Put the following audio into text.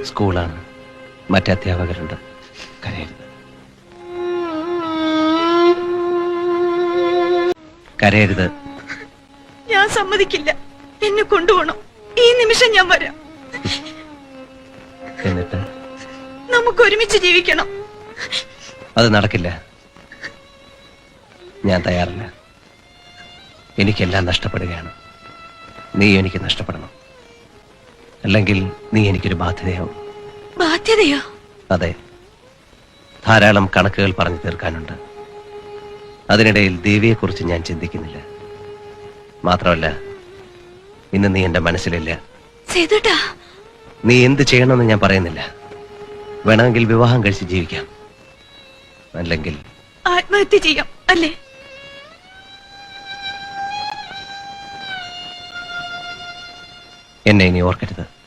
സ്കൂളാണ്, മറ്റേ അധ്യാപകരുണ്ട്. കരയരുത്, കരയരുത്. ഞാൻ സമ്മതിക്കില്ല. എന്നെ കൊണ്ടുപോകണം. ഈ നിമിഷം ഞാൻ വരാം. എന്നിട്ട് നമുക്ക് ഒരുമിച്ച് ജീവിക്കണം. അത് നടക്കില്ല. ഞാൻ തയ്യാറല്ല. എനിക്കെല്ലാം നഷ്ടപ്പെടുകയാണ്. നീ എനിക്ക് നഷ്ടപ്പെടണം. അല്ലെങ്കിൽ നീ എനിക്കൊരു ബാധ്യതയാവും. ബാധ്യതയോ? അതെ, ധാരാളം കണക്കുകൾ പറഞ്ഞു തീർക്കാനുണ്ട്. അതിനിടയിൽ ദേവിയെക്കുറിച്ച് ഞാൻ ചിന്തിക്കുന്നില്ല. മാത്രമല്ല, ഇന്ന് നീ എന്റെ മനസ്സിലില്ല. സേതുട്ടാ, നീ എന്ത് ചെയ്യണമെന്ന് ഞാൻ പറയുന്നില്ല. വേണമെങ്കിൽ വിവാഹം കഴിച്ച് ജീവിക്കാം, അല്ലെങ്കിൽ ആത്മഹത്യ ചെയ്യാം, അല്ലേ? എന്നെ ഇനി ഓർക്കരുത്.